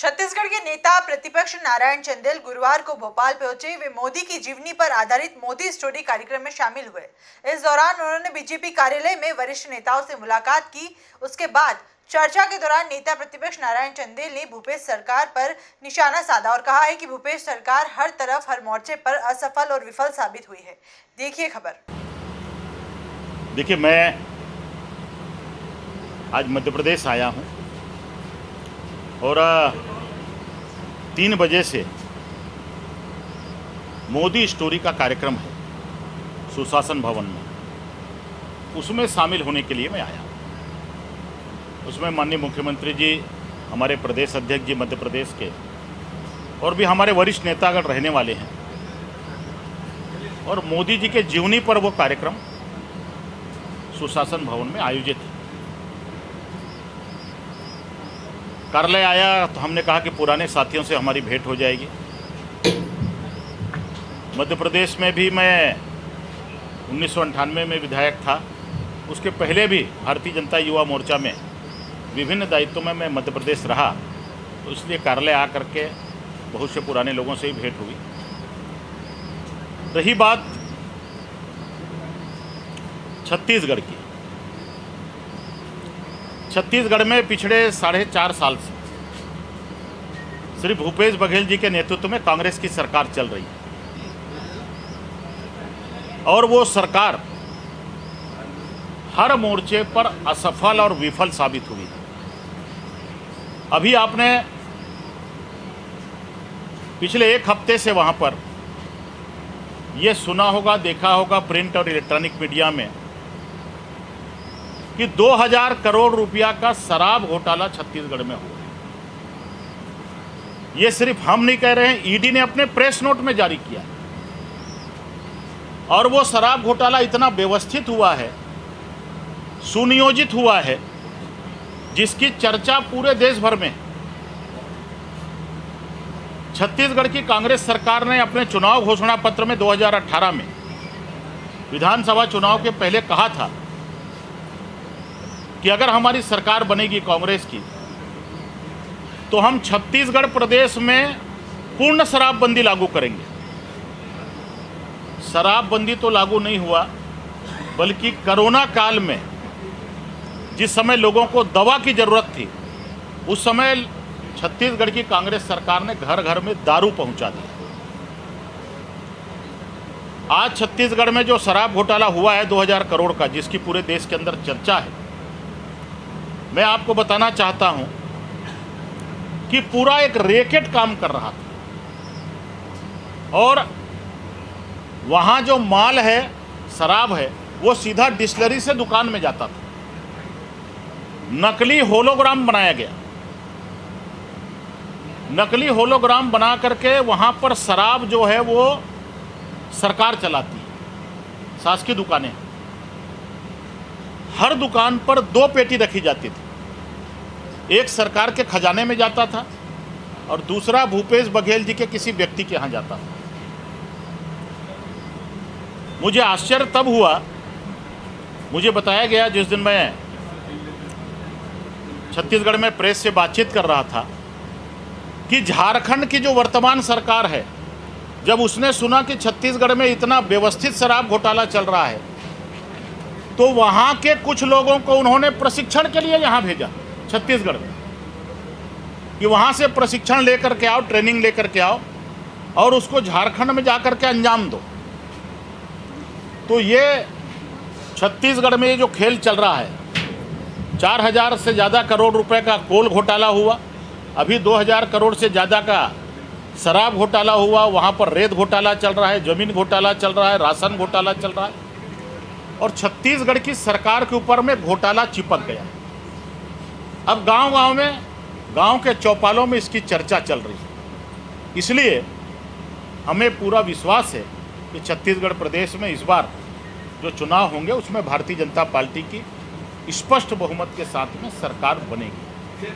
छत्तीसगढ़ के नेता प्रतिपक्ष नारायण चंदेल गुरुवार को भोपाल पहुंचे। वे मोदी की जीवनी पर आधारित मोदी स्टोरी कार्यक्रम में शामिल हुए। इस दौरान उन्होंने बीजेपी कार्यालय में वरिष्ठ नेताओं से मुलाकात की। उसके बाद चर्चा के दौरान नेता प्रतिपक्ष नारायण चंदेल ने भूपेश सरकार पर निशाना साधा और कहा है कि भूपेश सरकार हर तरफ हर मोर्चे पर असफल और विफल साबित हुई है। देखिए खबर। देखिए, मैं आज मध्य प्रदेश आया हूं और 3 बजे से मोदी स्टोरी का कार्यक्रम है सुशासन भवन में, उसमें शामिल होने के लिए मैं आया। उसमें माननीय मुख्यमंत्री जी, हमारे प्रदेश अध्यक्ष जी मध्य प्रदेश के, और भी हमारे वरिष्ठ नेतागण रहने वाले हैं। और मोदी जी के जीवनी पर वो कार्यक्रम सुशासन भवन में आयोजित है। कार्यालय आया तो हमने कहा कि पुराने साथियों से हमारी भेंट हो जाएगी। मध्य प्रदेश में भी मैं 1998 में विधायक था। उसके पहले भी भारतीय जनता युवा मोर्चा में विभिन्न दायित्वों में मैं मध्य प्रदेश रहा, तो इसलिए कार्यालय आकर के बहुत से पुराने लोगों से ही भेंट हुई। रही बात छत्तीसगढ़ की, छत्तीसगढ़ में पिछले 4.5 साल से श्री भूपेश बघेल जी के नेतृत्व में कांग्रेस की सरकार चल रही है और वो सरकार हर मोर्चे पर असफल और विफल साबित हुई है। अभी आपने पिछले 1 हफ्ते से वहां पर ये सुना होगा, देखा होगा प्रिंट और इलेक्ट्रॉनिक मीडिया में कि 2000 करोड़ रुपया का शराब घोटाला छत्तीसगढ़ में हुआ। ये सिर्फ हम नहीं कह रहे हैं, ईडी ने अपने प्रेस नोट में जारी किया। और वो शराब घोटाला इतना व्यवस्थित हुआ है, सुनियोजित हुआ है, जिसकी चर्चा पूरे देश भर में। छत्तीसगढ़ की कांग्रेस सरकार ने अपने चुनाव घोषणा पत्र में 2018 में विधानसभा चुनाव के पहले कहा था कि अगर हमारी सरकार बनेगी कांग्रेस की तो हम छत्तीसगढ़ प्रदेश में पूर्ण शराबबंदी लागू करेंगे। शराबबंदी तो लागू नहीं हुआ, बल्कि कोरोना काल में जिस समय लोगों को दवा की जरूरत थी, उस समय छत्तीसगढ़ की कांग्रेस सरकार ने घर घर में दारू पहुंचा दिया। आज छत्तीसगढ़ में जो शराब घोटाला हुआ है 2000 करोड़ का, जिसकी पूरे देश के अंदर चर्चा है, मैं आपको बताना चाहता हूं कि पूरा एक रैकेट काम कर रहा था। और वहां जो माल है, शराब है, वो सीधा डिस्टिलरी से दुकान में जाता था। नकली होलोग्राम बनाया गया, नकली होलोग्राम बना करके वहां पर शराब जो है वो सरकार चलाती है, शासकीय दुकानें। हर दुकान पर 2 पेटी रखी जाती थी, एक सरकार के खजाने में जाता था और दूसरा भूपेश बघेल जी के किसी व्यक्ति के यहाँ जाता था। मुझे आश्चर्य तब हुआ, मुझे बताया गया जिस दिन मैं छत्तीसगढ़ में प्रेस से बातचीत कर रहा था, कि झारखंड की जो वर्तमान सरकार है, जब उसने सुना कि छत्तीसगढ़ में इतना व्यवस्थित शराब घोटाला चल रहा है, तो वहाँ के कुछ लोगों को उन्होंने प्रशिक्षण के लिए यहाँ भेजा छत्तीसगढ़ में, कि वहाँ से प्रशिक्षण लेकर के आओ, ट्रेनिंग लेकर के आओ और उसको झारखंड में जाकर के अंजाम दो। तो ये छत्तीसगढ़ में ये जो खेल चल रहा है, 4000 से ज़्यादा करोड़ रुपए का कोल घोटाला हुआ, अभी 2000 करोड़ से ज़्यादा का शराब घोटाला हुआ, वहाँ पर रेत घोटाला चल रहा है, जमीन घोटाला चल रहा है, राशन घोटाला चल रहा है, और छत्तीसगढ़ की सरकार के ऊपर में घोटाला चिपक गया। अब गांव-गांव में, गांव के चौपालों में इसकी चर्चा चल रही है। इसलिए हमें पूरा विश्वास है कि छत्तीसगढ़ प्रदेश में इस बार जो चुनाव होंगे उसमें भारतीय जनता पार्टी की स्पष्ट बहुमत के साथ में सरकार बनेगी।